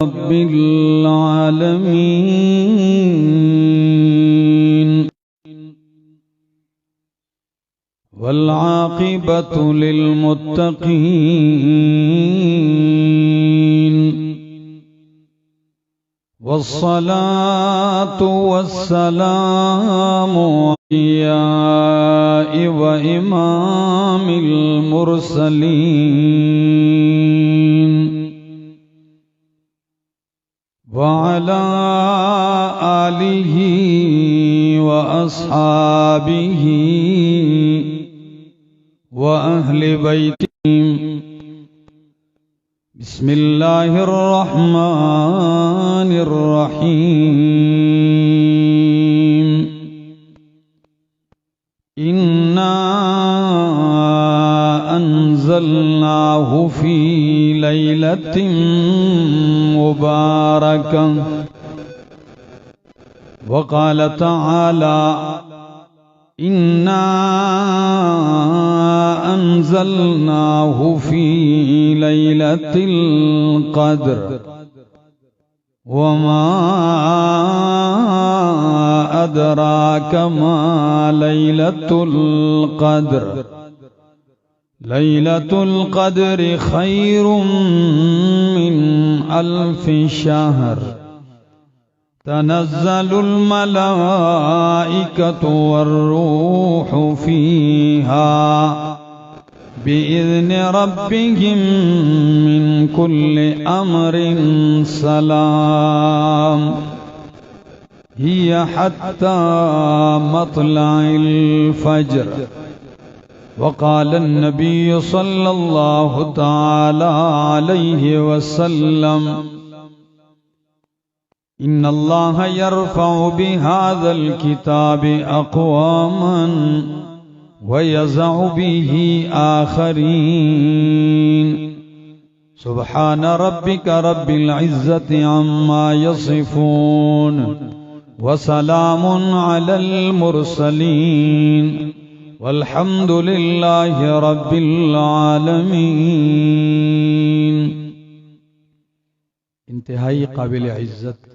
رب العالمين والعاقبة للمتقين والصلاة والسلام على وإمام المرسلين وعلى آله وأصحابه وأهل بيته. بسم الله الرحمن الرحيم. إنا أنزلناه في ليلة مباركة. وقال تعالى إنا أنزلناه في ليلة القدر وما أدراك ما ليلة القدر. ليلة القدر خير من 1000 شهر. تنزل الملائكة والروح فيها بإذن ربهم من كل أمر سلام. هي حتى مطلع الفجر. وقال النبي صلى الله تعالى عليه وسلم إن الله يرفع بهذا الكتاب أقواما ويزع به آخرين. سبحان ربك رب العزة عما يصفون وسلام على المرسلين والحمد لله رب العالمين. انتہائی قابل عزت،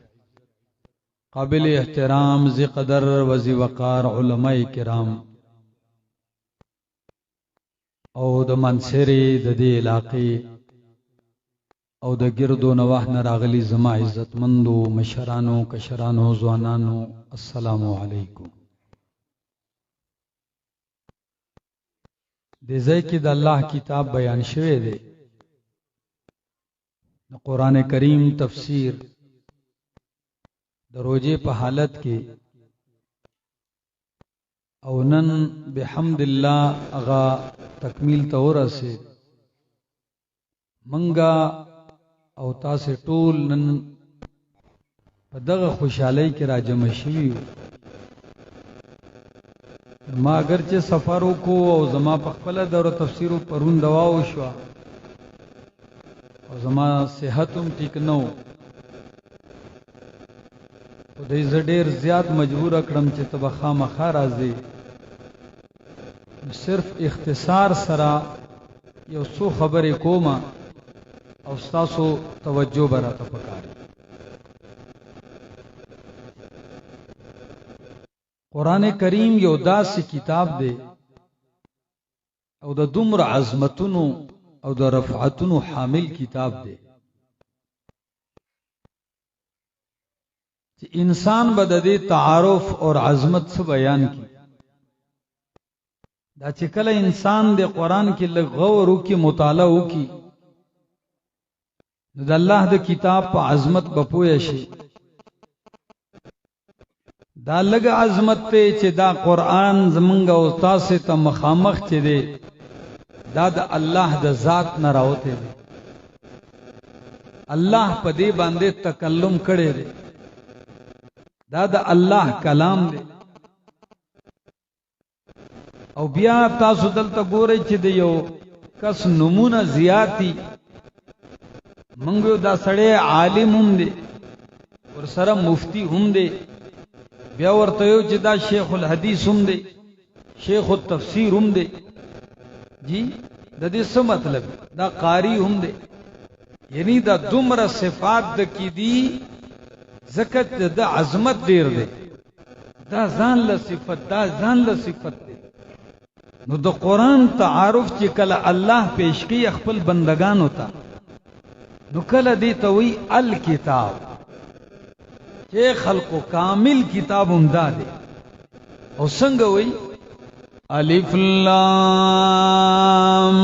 قابل احترام، ذی قدر و ذی وقار علماء کرام او د منصری د دې علاقې او د ګردو نواح نه راغلي زما عزت مندو مشرانو کشرانو ځوانانو، السلام علیکم. دې ځای کې د الله کتاب بیان شوی دی، د قرآن کریم تفسیر د روزې په حالت کې، او نن بحمد الله اغا تکمیل ته ورسید. منګه او تاسو ټول نن په دغه خوشحالۍ کې راجمع شوي. ما اگرچه سفر وکړو او زما په خپله دوره تفسیر پرون دوا وشوه او زما صحت هم ټیک نه و، خدای زه ډېر زیات مجبور کړم چې ته به خامخا راځې. صرف اختصار سره یو څو خبرې کوم او ستاسو توجه به راته پکار. قرآن کریم یو داسې کتاب دی او د دومره عظمتونو او د رفعتونو حامل کتاب دی چې انسان به د دې تعارف اور عظمت څه بیان کی. دا چې کله انسان د قرآن کې لږ غور وکړي، مطالعه وکړي، نو د الله د کتاب په عظمت به پوه شي. دا لږ عظمت ته چې دا قرآن زمونږ او تاسو ته مخامخ چې دی، دا د الله د ذات نه راوته دی. الله په دې باندې تکلم کړی دی، دا د الله کلام دی. او بیا تاسو دلته ګورئ چې د یو کس نمونه زیاتی. منګ دا سړی عالم هم دی، ورسره مفتی هم دی، بیا ورته یو چې دا شیخ الحدیث هم دی، شیخ التفسیر هم دی. جی د دې څه مطلب؟ دا قاری هم دی، یعنی دا دمر صفات دا کی دی زکت دا عظمت دیر دے دا ځان له صفت دا ځان له صفت دے نو دا قرآن تعارف چی کل اللہ پیش کی خپل بندگان ہوتا نو کل دیتا وی الکتاب چی خلق کامل کتاب امداد دے او سنگ وی الف لام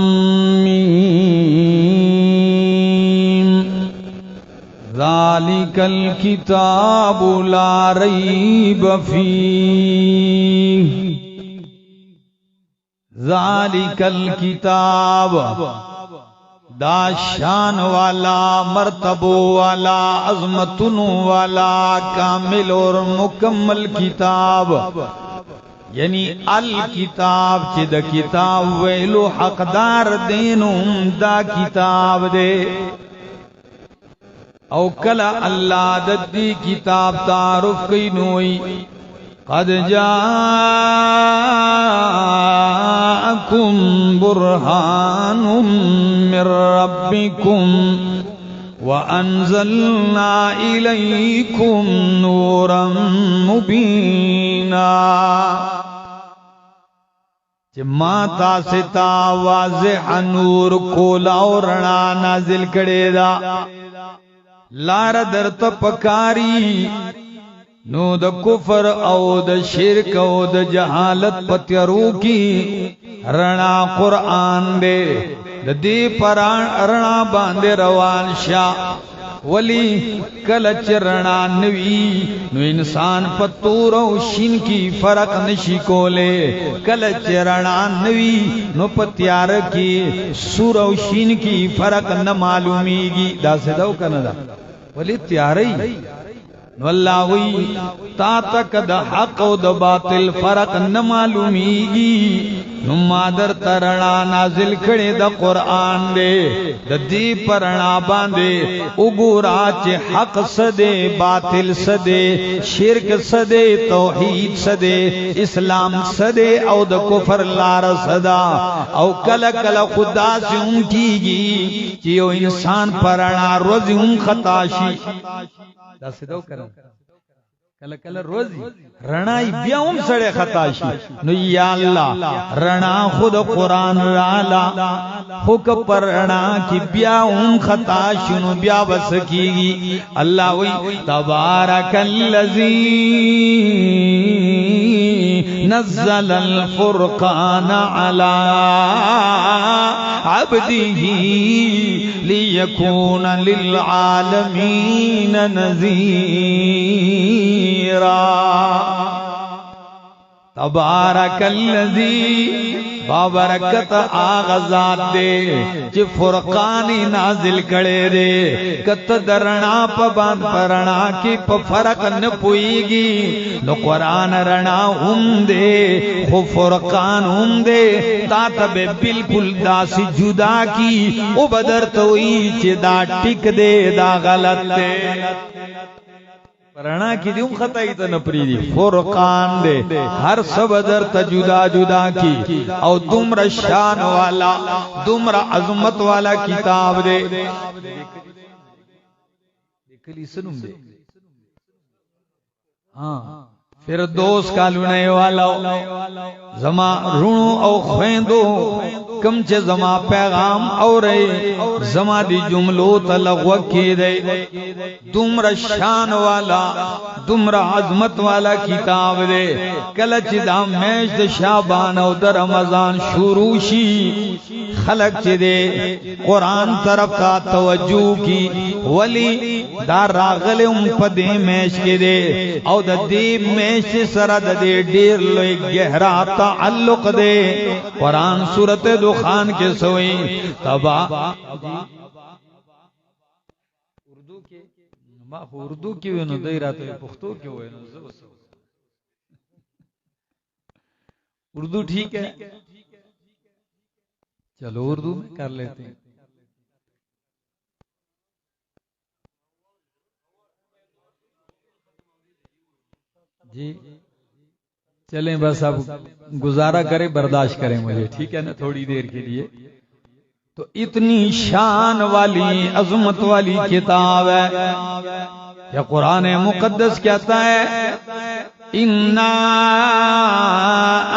میم ذالک الکتاب لا ریب فیہ ذالک الکتاب دا شان والا مرتبوں والا عظمتوں والا کامل اور مکمل کتاب یعنی الکتاب چی دا کتاب ویلو حقدار دینم دا کتاب دے او کلا اللہ دی کتاب تعارف کی نوئی قد جاءکم برہان من ربکم وَأَنزَلْنَا إِلَيْكُمْ نُورًا مُبِينًا ما تاستا واضح نور کولا اور رنا نازل کرے دا لار در تپکاری نو دا کفر او دا شرک او دا جہالت پتیرو کی رنا قرآن دے دی پران رنا باندے روان شاہ ولی کلچ رنا نوی نو انسان پتور و شین کی فرق نشی کولے کلچ رنا نوی نو پتیار کی سور و شین کی فرق نہ معلومی گی دا سے دو کندا ولی تیاری نو اللہ وی تا تک دا حق و دا باطل فرق نہ معلومی گی نو مادر ترنا نازل کھڑے دا قرآن دے دا دی پرنا باندے اگورا چے حق سدے باطل سدے شرک سدے توحید سدے اسلام سدے او دا کفر لار صدا او کل کل خدا سے ان کی گی چیو انسان پرنا روز ان خطاشی دا سدو کرو کل کل روزی رنائی بیاؤں سڑے خطاشی نو یا اللہ رنا خود قرآن رالا حک پر رنا کی بیاؤں خطاشی نو بیا بس کی گی اللہ وی تبارک اللذی نزل الفرقان علی عبده لیکون للعالمین نذیرا تبارک اللذی بابرکت آغازات دے چی فرقانی نازل کڑے دے کت درنا پا باند پرنا کی پا فرق نپوئی گی نو قرآن رنا ہم دے خو فرقان ہم دے تا تب بالکل دا سی جدا کی او بدر توئی چی دا ٹک دے دا غلط دے پرانا کی دیوں خطائی تا نپری دی فرقان دے ہر سب در تا جدا جدا کی او دمر شان والا دمر عظمت والا کتاب دے دیکھلی سنم دے ہاں فردوس کالونے والا زما رونو او خویندو کم چے زما پیغام او رہے زما دی جملو تلغو کی دے دمر شان والا دمر عظمت والا کتاب دے کلچ دا میش دا شابان او دا رمضان شروشی خلق چے دے قرآن طرف کا توجہ کی ولی دا راغل ام پا دے میش کے دے او دا دے میش سرد دے دیر لوئی گہرا تعلق دے قرآن سورت دخان کے سوئی تبا اردو کی ہوئے نو دائی رات ہوئے پختو کی ہوئے نو اردو ٹھیک ہے چلو اردو میں کر لیتے ہیں جی چلیں بس اب گزارا کریں برداشت کریں مجھے ٹھیک ہے نا تھوڑی دیر کے لیے تو اتنی شان والی عظمت والی کتاب ہے. یا قرآن مقدس کہتا ہے اِنَّا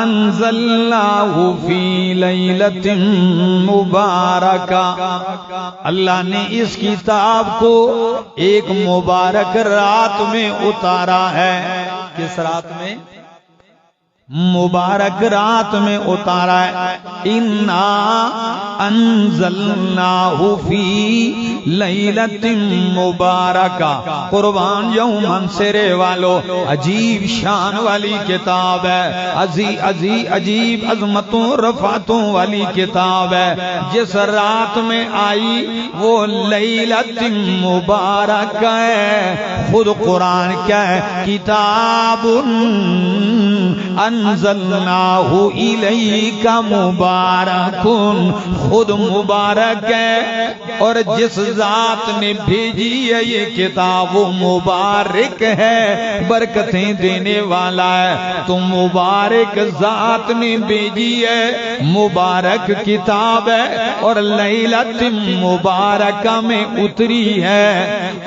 أَنزَلْنَاهُ فِي لَيْلَةٍ مُبَارَكَةٍ. اللہ نے اس کتاب کو ایک مبارک رات میں اتارا ہے. کس رات میں؟ مبارک رات میں اتارا ہے. اِنَّا أَنزَلْنَاهُ فِي لَيْلَةٍ مُبَارَكَةٍ. قربان یوم منصرے والو، عجیب شان والی کتاب ہے، عجیب عظمتوں رفعتوں والی کتاب ہے. جس رات میں آئی وہ لیلۃ مبارکہ ہے. خود قرآن کیا ہے؟ کتاب انزلناہ الیک مبارک. خود مبارک ہے، اور جس ذات نے بھیجی ہے یہ کتاب وہ مبارک ہے، برکتیں دینے والا ہے. تو مبارک ذات نے بھیجی ہے، مبارک کتاب ہے، اور لیلۃ مبارکہ میں اتری ہے.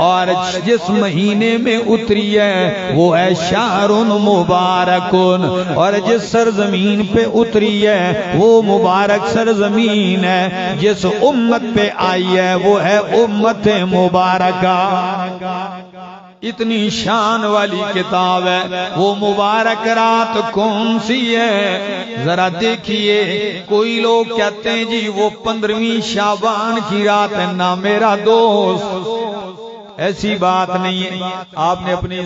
اور جس مہینے میں اتری ہے وہ ہے شہر مبارک. اور جس سرزمین پہ اتری ہے وہ مبارک سرزمین ہے. جس امت پہ آئی ہے وہ ہے امت مبارکہ. اتنی شان والی کتاب ہے. وہ مبارک رات کون سی ہے؟ ذرا دیکھیے. کوئی لوگ کہتے ہیں جی وہ 15ویں شعبان کی رات ہے. نہ میرا دوست، ایسی بات نہیں ہے. آپ نے اپنے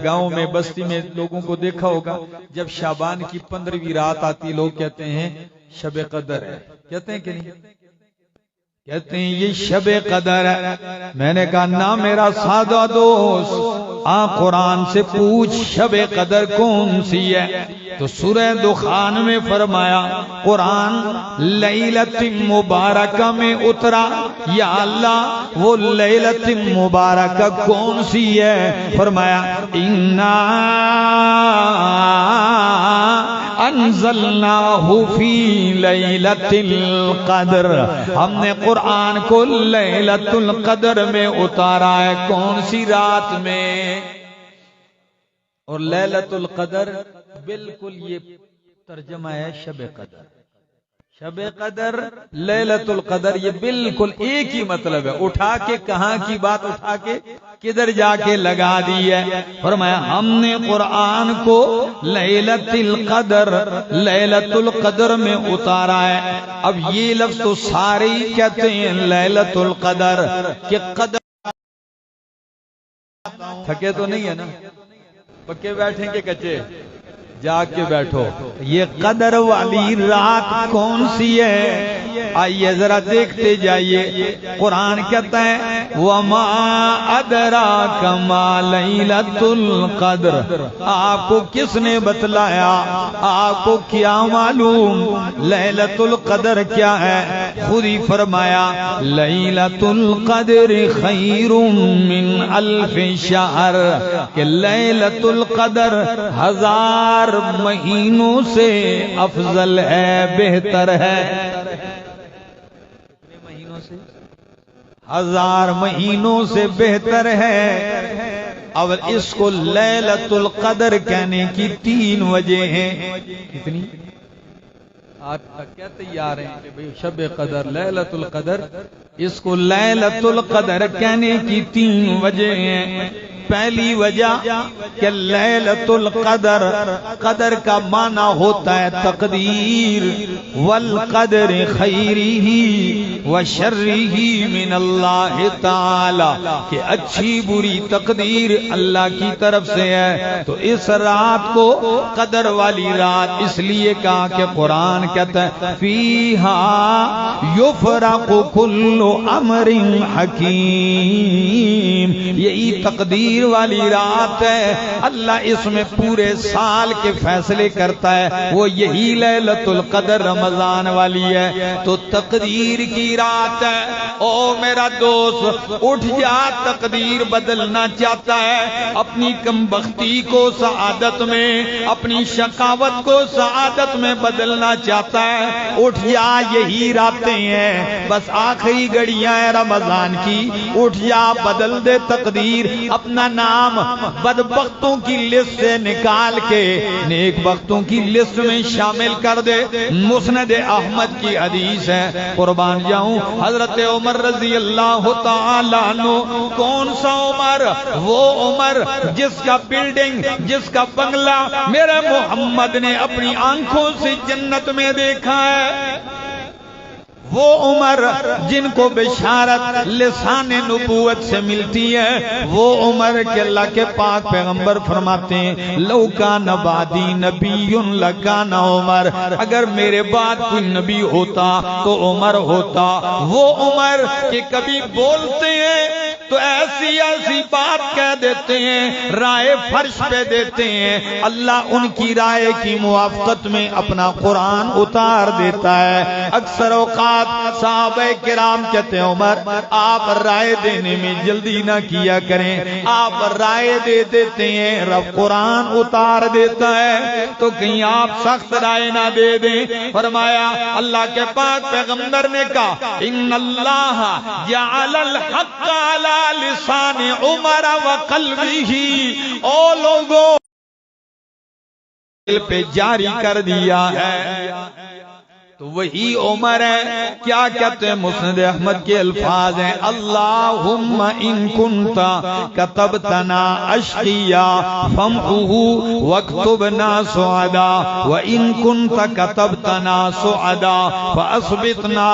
گاؤں میں بستی میں لوگوں کو دیکھا ہوگا، جب شعبان کی 15ویں رات آتی لوگ کہتے ہیں شب قدر ہے. کہتے ہیں کہ نہیں؟ کہتے ہیں یہ شب قدر ہے. میں نے کہا نہ میرا سادہ دوست، قرآن سے پوچھ شب قدر کون سی ہے. تو سورہ دخان میں فرمایا قرآن لیلۃ مبارکہ میں اترا. یا اللہ وہ لیلۃ مبارکہ کون سی ہے؟ فرمایا اِنَّا انزلناہ فی لیلۃ القدر. ہم نے قرآن کو لیلۃ القدر میں اتارا ہے. کون سی رات میں؟ اور لیلۃ القدر بالکل یہ ترجمہ ہے شب قدر. شب قدر لیلۃ القدر یہ بالکل ایک ہی مطلب ہے. اٹھا کے کہاں کی بات اٹھا کے کدھر جا کے لگا دی ہے. فرمایا ہم نے قرآن کو لیلۃ القدر لیلۃ القدر میں اتارا ہے. اب یہ لفظ تو سارے ہی کہتے ہیں لیلۃ القدر کہ قدر. تھکے تو نہیں ہے نا؟ پکے بیٹھیں کہ کچے؟ جا کے بیٹھو. یہ قدر والی رات کون سی ہے؟ آئیے ذرا دیکھتے جائیے. قرآن کہتا ہے وَمَا أَدْرَاكَ مَا لَيْلَةُ الْقَدْرِ. آپ کو کس نے بتلایا؟ آپ کو کیا معلوم لیلۃ القدر کیا ہے؟ خود ہی فرمایا لیلۃ القدر خیر من الف شہر، کہ لیلۃ القدر 1000 مہینوں سے افضل ہے، بہتر ہے. کتنے مہینوں سے؟ 1000 مہینوں سے بہتر ہے. اب اس کو لیلۃ القدر کہنے کی 3 وجہ ہیں. کتنی؟ آپ کیا تیار ہیں کہ بھئی شب قدر لیلۃ القدر؟ اس کو لیلۃ القدر کہنے کی 3 وجہ ہیں. پہلی وجہ کہ لیلۃ القدر، قدر کا معنی ہوتا ہے تقدیر. والقدر خیرہ وشرہ من اللہ تعالی، کہ اچھی بری تقدیر اللہ کی طرف سے ہے. تو اس رات کو قدر والی رات اس لیے کہا کہ قرآن کہتا ہے فیہا یفرق کل امر حکیم. یہی تقدیر والی رات ہے. اللہ اس میں پورے سال کے فیصلے کرتا ہے. وہ یہی لیلۃ القدر رمضان والی ہے. تو تقدیر کی رات ہے. او میرا دوست اٹھ جا، تقدیر بدلنا چاہتا ہے، اپنی کم بختی کو سعادت میں، اپنی شقاوت کو سعادت میں بدلنا چاہتا ہے. اٹھ جا، یہی راتیں ہیں، بس آخری گھڑیاں ہیں رمضان کی، اٹھ جا، بدل دے تقدیر، اپنا نام بدبختوں کی لسٹ سے نکال کے نیک بختوں کی لسٹ میں شامل کر دے۔ مسند احمد کی حدیث ہے، قربان جاؤں، حضرت عمر رضی اللہ تعالیٰ عنہ، کون سا عمر؟ وہ عمر جس کا بلڈنگ، جس کا بنگلہ میرے محمد نے اپنی آنکھوں سے جنت میں دیکھا ہے، وہ عمر جن کو بشارت لسان نبوت سے ملتی ہے، وہ عمر کے اللہ کے پاک پیغمبر فرماتے ہیں لو کان بعدی نبی لکان عمر، اگر میرے بعد کوئی نبی ہوتا تو عمر ہوتا۔ وہ عمر کہ کبھی بولتے ہیں تو ایسی ایسی بات کہہ دیتے ہیں، رائے فرش پہ دیتے ہیں، اللہ ان کی رائے کی موافقت میں اپنا قرآن اتار دیتا ہے۔ اکثر اوقات صحابہ کرام کہتے ہیں عمر آپ رائے دینے میں جلدی نہ کیا کریں، آپ رائے دے دیتے ہیں رب قرآن اتار دیتا ہے، تو کہیں آپ سخت رائے نہ دے دیں۔ فرمایا اللہ کے پاک پیغمبر نے کہا ان اللہ جعل الحق علی لسان عمر وقلبہ، او لوگوں دل پہ جاری کر دیا ہے، تو وہی عمر ہے۔ کیا کہتے ہیں؟ مسند احمد کے الفاظ ہیں اللہم ان کنت کتبتنا اشقیا فامحوہ واکتبنا سعدا وان کنت کتبتنا سعدا فاثبتنا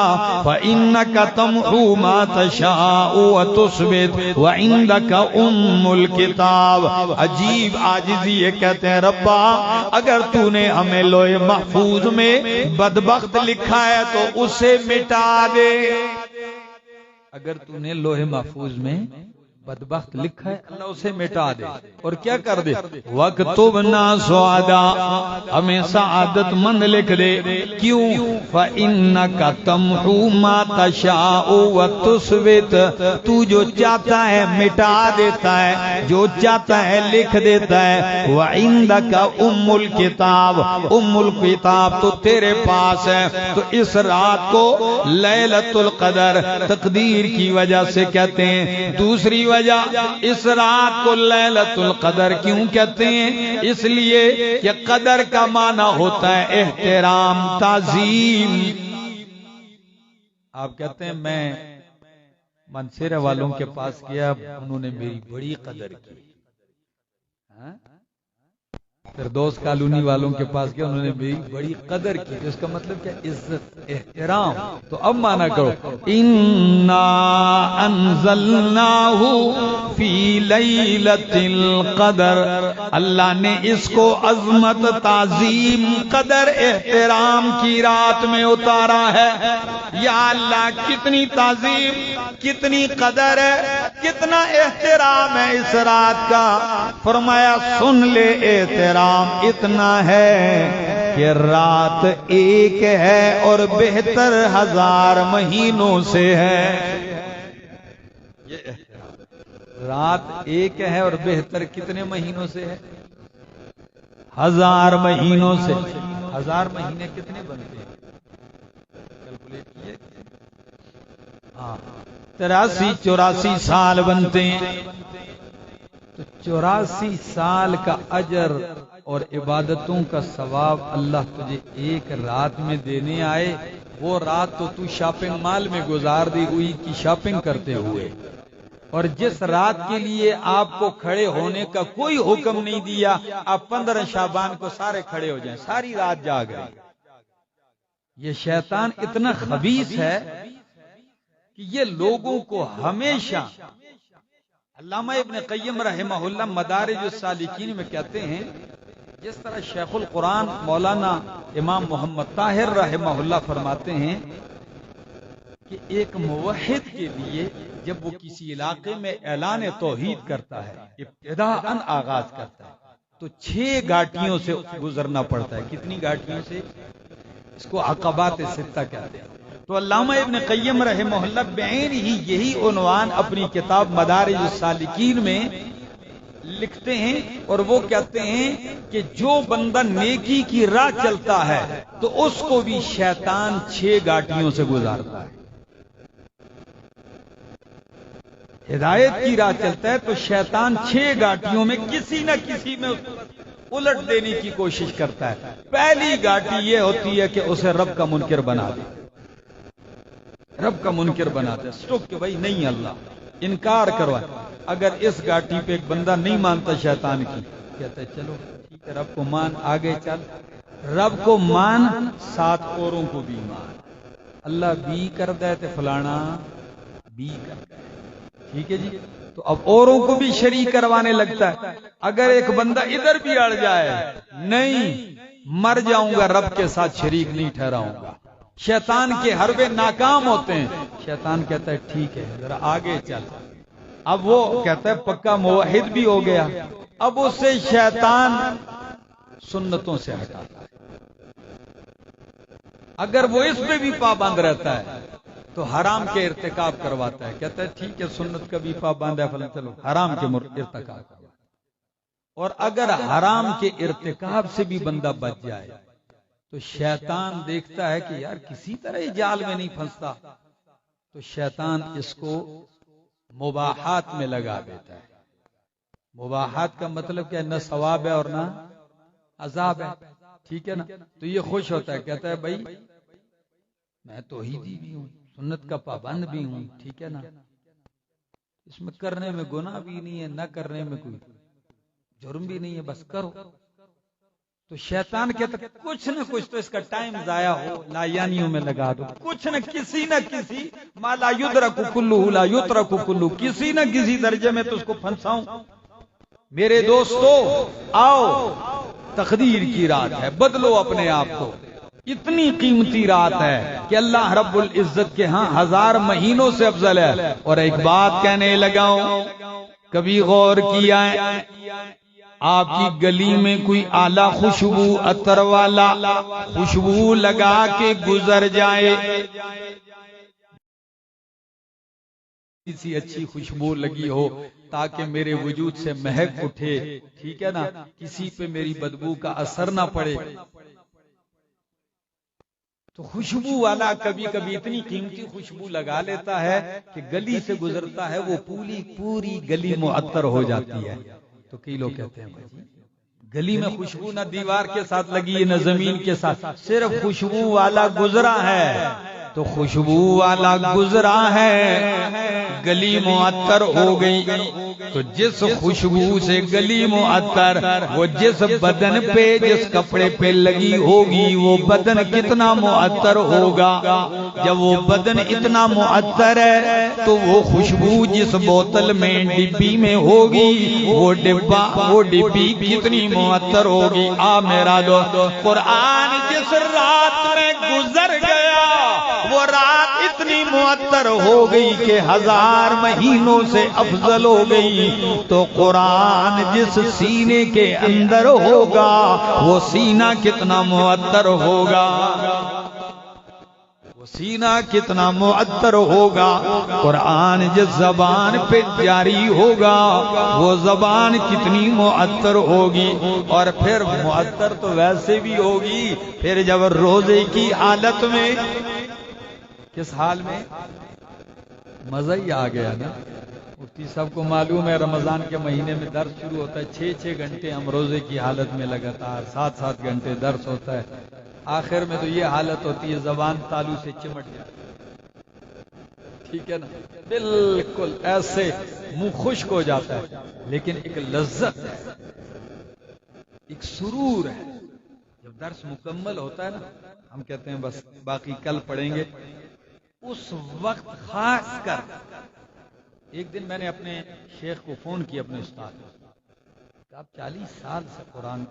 فانک تمحو ما تشاء وتثبت وعندک ام الکتاب۔ عجیب عاجزی یہ کہتے ہیں ربا اگر تو نے ہمیں لوح محفوظ میں بدبخت لکھا ہے تو اسے مٹا دے، اگر تو نے لوح محفوظ میں بدبخت لکھا ہے اللہ اسے مٹا دے، اور کیا کر دے وَاكْتُبْنَا سُعَدَا، ہمیں سعادت مند لکھ دے۔ کیوں؟ فَإِنَّكَ تَمْحُو مَا تَشَاءُ وَتُثْبِتُ، تو جو چاہتا ہے مٹا دیتا ہے، جو چاہتا ہے لکھ دیتا ہے۔ وَعِنْدَكَ أُمُّ الْكِتَابِ، ام الکتاب تو تیرے پاس ہے۔ تو اس رات کو لیلۃ القدر تقدیر کی وجہ سے کہتے ہیں۔ دوسری وجہ اس رات کو لیلۃ القدر کیوں کہتے ہیں؟ اس لیے کہ قدر کا معنی ہوتا ہے احترام، تعظیم۔ آپ کہتے ہیں میں منصیرہ والوں کے پاس گیا، انہوں نے میری بڑی قدر کی۔ فردوس کالونی والوں کے پاس گیا، انہوں نے میری بڑی قدر کی، اس کا مطلب کیا؟ عزت، احترام۔ تو اب مانا کرو اِنَّا أَنزَلْنَاهُ فِي لَيْلَةِ الْقَدْرِ، اللہ نے اس کو عظمت، تعظیم، قدر، احترام کی رات میں اتارا ہے۔ یا اللہ کتنی تعظیم، کتنی قدر ہے، کتنا احترام ہے اس رات کا۔ فرمایا سن لے احترام اتنا ہے کہ رات ایک ہے اور بہتر 1000 مہینوں سے ہے۔ رات ایک ہے اور بہتر کتنے مہینوں سے ہے؟ 1000 مہینوں سے۔ 1000 مہینے کتنے بنتے ہیں؟ کیلکولیٹ کیے؟ 83-84 سال بنتے ہیں۔ تو 84 سال کا اجر اور عبادتوں کا ثواب اللہ تجھے ایک رات میں دینے آئے۔ وہ رات تو تو شاپنگ مال میں گزار دی ہوئی کی شاپنگ کرتے ہوئے، اور جس رات کے لیے آپ کو کھڑے ہونے کا کوئی حکم نہیں دیا، آپ 15 شعبان کو سارے کھڑے ہو جائیں، ساری رات جاگ رہے۔ یہ شیطان اتنا خبیث ہے کہ یہ لوگوں کو ہمیشہ، علامہ ابن قیم رحمہ اللہ مدارج السالکین میں کہتے ہیں جس طرح شیخ القرآن مولانا امام محمد طاہر رحمہ اللہ فرماتے ہیں کہ ایک موحد کے لیے جب وہ کسی علاقے میں اعلان توحید کرتا ہے، ابتداءً آغاز کرتا ہے، تو 6 گھاٹیوں سے گزرنا پڑتا ہے۔ کتنی گھاٹیوں سے؟ اس کو عقبات 6 کہتے ہیں۔ تو علامہ ابن قیم رحمہ اللہ بعین ہی یہی عنوان اپنی کتاب مدارج السالکین میں لکھتے ہیں اور وہ کہتے ہیں کہ جو بندہ نیکی کی راہ چلتا ہے تو اس کو بھی شیطان 6 گھاٹیوں سے گزارتا ہے. ہدایت کی راہ چلتا ہے تو شیطان 6 گھاٹیوں میں کسی نہ کسی میں الٹ دینے کی کوشش کرتا ہے. پہلی گھاٹی یہ ہوتی ہے کہ اسے رب کا منکر بنا دے. رب کا منکر بنا دے، سٹوک کہ بھائی نہیں اللہ، انکار کروائے. اگر اس گھاٹی پہ ایک بندہ نہیں مانتا شیطان کی، کہتا ہے چلو ٹھیک ہے رب کو مان، آگے چل. رب کو مان، 7 اوروں کو بھی مان. اللہ بھی کر دے تو فلانا بھی کر دے. ٹھیک ہے جی. تو اب اوروں کو بھی شریک کروانے لگتا ہے. اگر ایک بندہ ادھر بھی اڑ جائے، نہیں مر جاؤں گا رب کے ساتھ شریک نہیں ٹھہراؤں گا. شیطان کے حربے ناکام ہوتے ہیں. شیطان کہتا ہے ٹھیک ہے ذرا آگے چل. اب وہ کہتا ہے پکا موحد بھی ہو گیا. اب اسے شیطان سنتوں سے ہٹاتا ہے. اگر وہ اس میں بھی پابند رہتا ہے تو حرام کے ارتکاب کرواتا ہے. کہتا ہے ٹھیک ہے سنت کا بھی پابند ہے فلاں، چلو حرام کے ارتکاب کروا. اور اگر حرام کے ارتکاب سے بھی بندہ بچ جائے تو شیطان دیکھتا ہے کہ یار کسی طرح یہ جال میں نہیں پھنستا، تو شیطان اس کو مباحات میں لگا دیتا ہے. مباحات کا مطلب کیا ہے؟ نہ ثواب ہے اور نہ عذاب ہے. ٹھیک ہے نا. تو یہ خوش ہوتا ہے، کہتا ہے بھائی میں توحیدی بھی ہوں، سنت کا پابند بھی ہوں. ٹھیک ہے نا. اس میں کرنے میں گناہ بھی نہیں ہے، نہ کرنے میں کوئی جرم بھی نہیں ہے، بس کرو. تو شیطان کہتا ہے کچھ نہ کچھ تو اس کا ٹائم ضائع ہو، لایانیوں میں لگا دو. کچھ نہ کسی ما لا یدرک کلہ لا یترک کلہ، کسی نہ کسی درجے میں تو اس کو پھنساؤں. میرے دوستو آؤ، تقدیر کی رات ہے، بدلو اپنے آپ کو. اتنی قیمتی رات ہے کہ اللہ رب العزت کے ہاں 1000 مہینوں سے افضل ہے. اور ایک بات کہنے لگاؤں، کبھی غور کیا ہے آپ کی گلی میں کوئی اعلیٰ خوشبو عطر والا خوشبو لگا کے گزر جائے، کسی اچھی خوشبو لگی ہو تاکہ میرے وجود سے مہک اٹھے، ٹھیک ہے نا، کسی پہ میری بدبو کا اثر نہ پڑے. تو خوشبو والا کبھی کبھی اتنی قیمتی خوشبو لگا لیتا ہے کہ گلی سے گزرتا ہے وہ پوری گلی معطر ہو جاتی ہے. تو کئی لوگ کہتے ہیں بھائی گلی میں خوشبو نہ دیوار کے ساتھ لگی ہے نہ زمین کے ساتھ، صرف خوشبو والا گزرا ہے. تو خوشبو والا گزرا ہے، گلی معطر ہو گئی. تو جس خوشبو سے گلی معطر، وہ جس بدن پہ جس کپڑے پہ لگی ہوگی وہ بدن کتنا معطر ہوگا. جب وہ بدن اتنا معطر ہے تو وہ خوشبو جس بوتل میں ڈبی میں ہوگی وہ ڈبی کتنی معطر ہوگی. میرا دوست، قرآن جس رات میں گزر گیا وہ رات اتنی معطر ہو گئی کہ 1000 مہینوں سے افضل ہو گئی. تو قرآن جس سینے کے اندر ہوگا وہ سینہ کتنا معطر ہوگا، وہ سینہ کتنا معطر ہوگا. قرآن جس زبان پہ جاری ہوگا وہ زبان کتنی معطر ہوگی. اور پھر معطر تو ویسے بھی ہوگی، پھر جب روزے کی حالت میں، کس حال میں؟ مزہ ہی آ گیا نا. مفتی صاحب کو معلوم ہے رمضان کے مہینے میں درس شروع ہوتا ہے، 6 گھنٹے ہم روزے کی حالت میں لگاتار 7 گھنٹے درس ہوتا ہے. آخر میں تو یہ حالت ہوتی ہے زبان تالو سے چمٹ جاتی. ٹھیک ہے نا، بالکل ایسے منہ خشک ہو جاتا ہے. لیکن ایک لذت ہے، ایک سرور ہے. جب درس مکمل ہوتا ہے نا، ہم کہتے ہیں بس باقی کل پڑھیں گے. اس وقت خاص کر ایک دن میں نے اپنے شیخ کو فون کیا، اپنے استاد کو، آپ 40 سال سے قرآن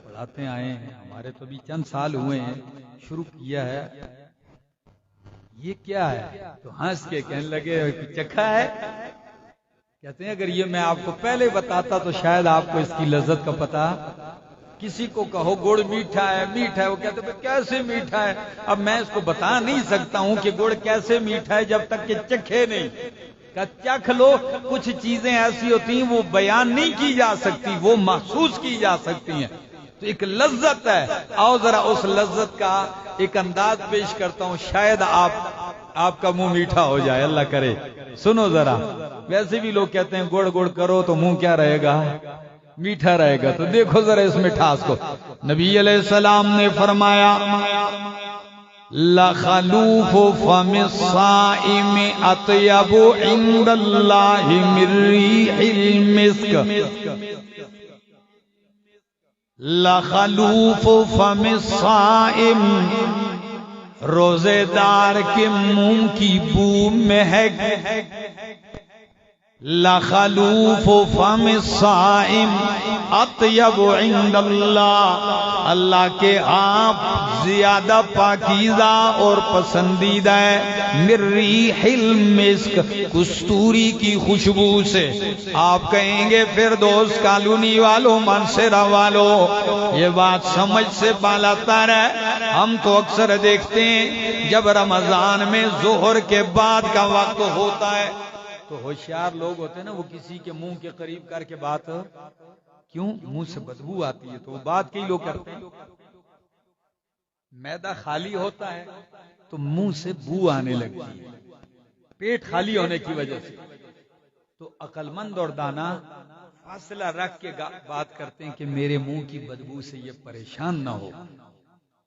پڑھاتے آئے ہیں، ہمارے تو بھی چند سال ہوئے ہیں شروع کیا ہے، یہ کیا ہے؟ تو ہنس کے کہنے لگے چکھا ہے. کہتے ہیں اگر یہ میں آپ کو پہلے بتاتا تو شاید آپ کو اس کی لذت کا پتہ. کسی کو کہو گڑ میٹھا ہے میٹھا ہے، وہ کہتے ہیں کیسے میٹھا ہے. اب میں اس کو بتا نہیں سکتا ہوں کہ گڑ کیسے میٹھا ہے جب تک کہ چکھے نہیں. چکھ لو. کچھ چیزیں ایسی ہوتی ہیں وہ بیان نہیں کی جا سکتی، وہ محسوس کی جا سکتی ہیں. تو ایک لذت ہے. آؤ ذرا اس لذت کا ایک انداز پیش کرتا ہوں، شاید آپ کا منہ میٹھا ہو جائے، اللہ کرے. سنو ذرا. ویسے بھی لوگ کہتے ہیں گڑ گڑ کرو تو منہ کیا رہے گا؟ میٹھا رہے گا. تو دیکھو ذرا اس مٹھاس کو. نبی علیہ السلام نے فرمایا لَخَلُوفُ فَمِ الصَّائِمِ أَطْيَبُ عِندَ اللَّهِ مِن رِّيحِ الْمِسْكِ. لَخَلُوفُ فَمِ الصَّائِمِ، روزے دار کے منہ کی بو مہک. لَخَلُوفُ فَمِ الصَّائِمِ اطیب عند اللہ، اللہ کے آپ زیادہ پاکیزہ اور پسندیدہ ہے. من ریح المسک، کستوری کی خوشبو سے. آپ کہیں گے فردوس کالونی والوں، منصرہ والوں، یہ بات سمجھ سے بالاتر ہے. ہم تو اکثر دیکھتے ہیں جب رمضان میں ظہر کے بعد کا وقت ہوتا ہے تو ہوشیار لوگ ہوتے ہیں نا، وہ کسی کے منہ کے قریب کر کے بات، کیوں؟ منہ سے بدبو آتی ہے تو وہ بات کئی لوگ کرتے ہیں. معدہ خالی ہوتا ہے تو منہ سے بو آنے لگتی ہے، پیٹ خالی ہونے کی وجہ سے. تو عقل مند اور دانا فاصلہ رکھ کے بات کرتے ہیں کہ میرے منہ کی بدبو سے یہ پریشان نہ ہو.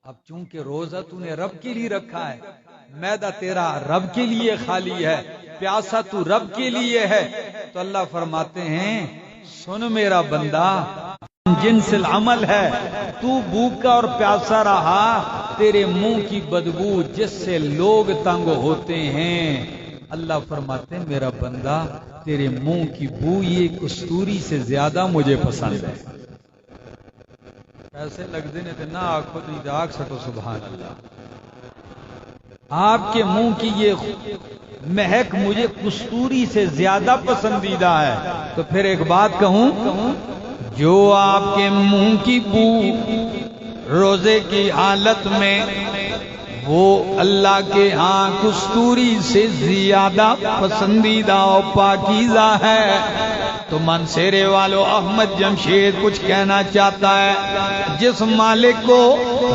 اب چونکہ روزہ تو نے رب کے لیے رکھا ہے، معدہ تیرا رب کے لیے خالی ہے، پیاسا تو رب کے لیے ہے، تو اللہ فرماتے ہیں سن میرا بندہ، جنس العمل ہے. تو بھوکا اور پیاسا رہا، تیرے منہ کی بدبو جس سے لوگ تنگ ہوتے ہیں، اللہ فرماتے ہیں میرا بندہ تیرے منہ کی بو یہ کستوری سے زیادہ مجھے پسند ہے. ایسے لگتے نے نہ آنکھوں نہیں آگ سٹو. سبحان اللہ. آپ کے منہ کی یہ مہک مجھے کستوری سے زیادہ پسندیدہ ہے. تو پھر ایک بات کہوں، جو آپ کے منہ کی بو روزے کی حالت میں وہ اللہ کے ہاں کستوری سے زیادہ پسندیدہ اور پاکیزہ ہے، تو منصرے والو احمد جمشید کچھ کہنا چاہتا ہے. جس مالک کو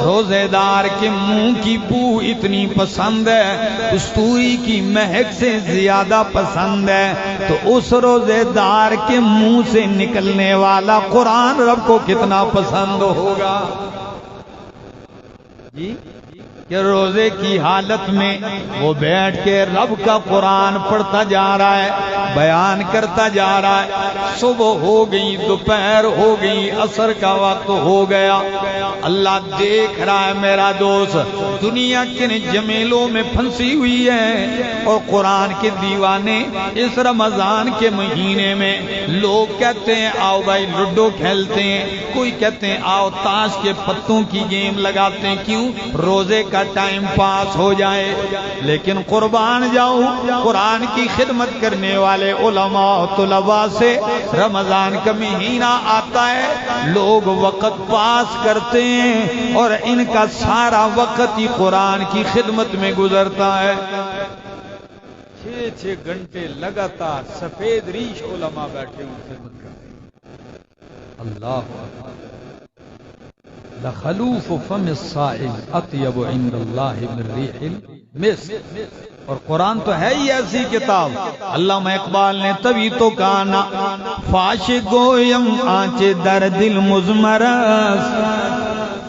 روزے دار کے منہ کی بو اتنی پسند ہے، کستوری کی مہک سے زیادہ پسند ہے، تو اس روزے دار کے منہ سے نکلنے والا قرآن رب کو کتنا پسند ہوگا. جی کہ روزے کی حالت میں وہ بیٹھ کے رب کا قرآن پڑھتا جا رہا ہے، بیان کرتا جا رہا ہے. صبح ہو گئی، دوپہر ہو گئی، عصر کا وقت ہو گیا. اللہ دیکھ رہا ہے میرا دوست دنیا کن جمیلوں میں پھنسی ہوئی ہے، اور قرآن کے دیوانے اس رمضان کے مہینے میں لوگ کہتے ہیں آؤ بھائی لڈو کھیلتے ہیں، کوئی کہتے ہیں آؤ تاش کے پتوں کی گیم لگاتے ہیں. کیوں؟ روزے کا ٹائم پاس ہو جائے. لیکن قربان جاؤں، قرآن کی خدمت کرنے والے علماء و طلباء سے رمضان کا مہینہ آتا ہے، لوگ وقت پاس کرتے ہیں اور ان کا سارا وقت ہی قرآن کی خدمت میں گزرتا ہے. 6 گھنٹے لگاتار سفید ریش علماء بیٹھے ہوئے خدمت کرتے ہیں. اللہ لخلوف فم الصائم اطیب عند اللہ من ریح المسک. اور قرآن تو ہے ہی ایسی کتاب. علامہ اقبال نے تبھی تو کہا نا فاش گویم آنچ در دل مزمرست،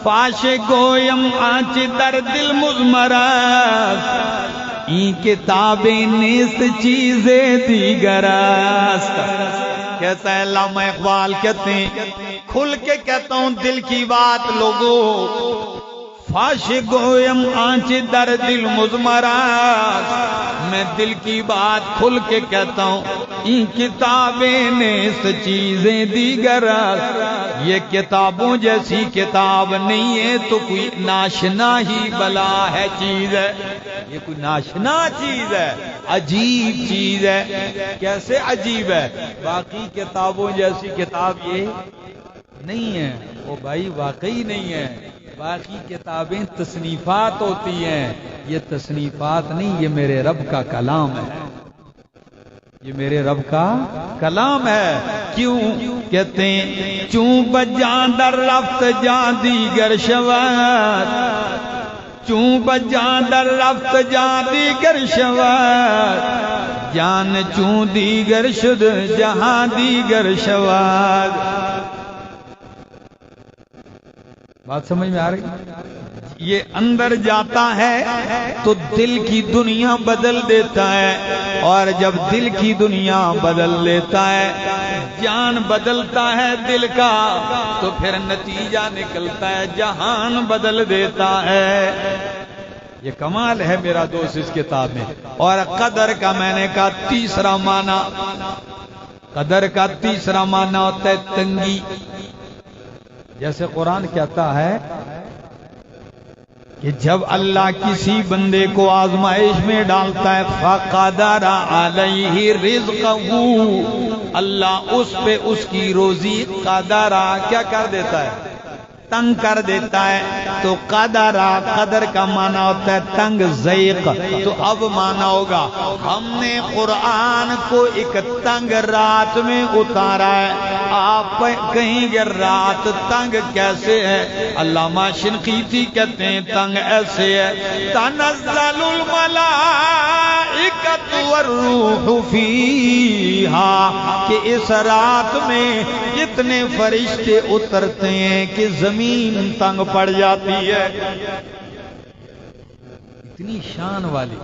فاش گویم آنچ در دل مزمرست، این کتابیں نیست چیزیں دیگر است. کہتا ہے علامہ اقبال کہتے ہیں کھل کے کہتا ہوں دل کی بات لوگوں، فاش گویم آنچ در دل مزمرست، میں دل کی بات کھل کے کہتا ہوں، این کتابیں نیست چیزیں دیگر، یہ کتابوں جیسی کتاب نہیں ہے تو کوئی ناشنا ہی بلا ہے چیز ہے. یہ کوئی ناشنا چیز ہے، عجیب چیز ہے. کیسے عجیب ہے؟ باقی کتابوں جیسی کتاب یہ نہیں ہے. وہ بھائی واقعی نہیں ہے. باقی کتابیں تصنیفات ہوتی ہیں، یہ تصنیفات نہیں، یہ میرے رب کا کلام ہے. یہ میرے رب کا کلام ہے. کیوں کہتے ہیں چوں بجاں در رفت جان دیگر شود، چوں بجاں در رفت جان دیگر شود، جان چوں دیگر شد جہاں دیگر شود. بات سمجھ میں آ رہی؟ یہ اندر جاتا ہے تو دل کی دنیا بدل دیتا ہے، اور جب دل کی دنیا بدل لیتا ہے، جان بدلتا ہے دل کا، تو پھر نتیجہ نکلتا ہے جہان بدل دیتا ہے. یہ کمال ہے میرا دوست اس کتاب میں. اور قدر کا میں نے کہا تیسرا معنی، قدر کا تیسرا معنی ہوتا ہے تنگی. جیسے قرآن کہتا ہے کہ جب اللہ کسی بندے کو آزمائش میں ڈالتا ہے فَقَدَرَ عَلَيْهِ رِزْقَهُ، اللہ اس پہ اس کی روزی قدرہ کیا کر دیتا ہے؟ تنگ کر دیتا ہے. تو قدرہ، قدر کا معنی ہوتا ہے تنگ ضیق. تو اب معنی ہوگا ہم نے قرآن کو ایک تنگ رات میں اتارا ہے. آپ کہیں گے رات تنگ کیسے ہے؟ علامہ شنقیطی کہتے ہیں تنگ ایسے ہے تنزل الملائکۃ والروح فیہا، کہ اس رات میں اتنے فرشتے اترتے ہیں کہ زمین تنگ پڑ جاتی ہے. اتنی شان والی،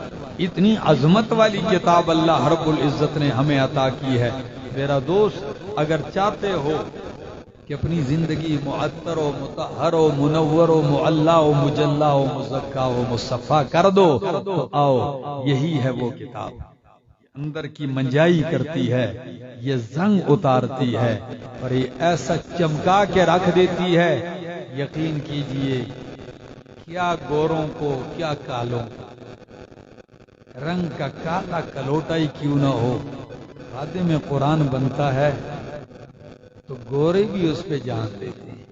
اتنی عظمت والی کتاب اللہ رب العزت نے ہمیں عطا کی ہے. میرا دوست اگر چاہتے ہو کہ اپنی زندگی معطر و مطہر و منور و معلا و مجلا و مزکا و مصفا کر دو تو آؤ، یہی ہے وہ کتاب. اندر کی منجائی کرتی ہے، یہ زنگ اتارتی ہے، اور یہ ایسا چمکا کے رکھ دیتی ہے. یقین کیجئے کیا گوروں کو کیا کالوں کو، رنگ کا کالا کلوٹا ہی کیوں نہ ہو، خادم میں قرآن بنتا ہے تو گورے بھی اس پہ جان دیتے ہیں.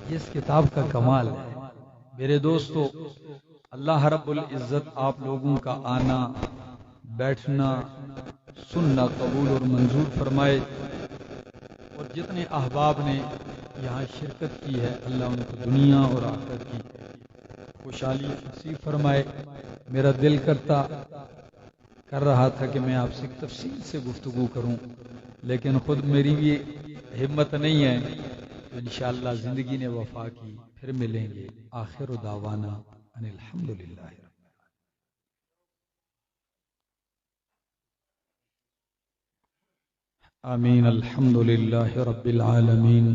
اس کتاب کا کمال ہے میرے دوستو. اللہ رب العزت آپ لوگوں کا آنا، بیٹھنا، سننا قبول اور منظور فرمائے، اور جتنے احباب نے یہاں شرکت کی ہے اللہ ان کو دنیا اور آخرت کی خوشحالی نصیب فرمائے. میرا دل کر رہا تھا کہ میں آپ سے تفصیل سے گفتگو کروں، لیکن خود میری بھی ہمت نہیں ہے. تو انشاءاللہ زندگی نے وفا کی، پھر ملیں گے. آخر دعوانا ان الحمدللہ. آمین. الحمدللہ رب العالمین.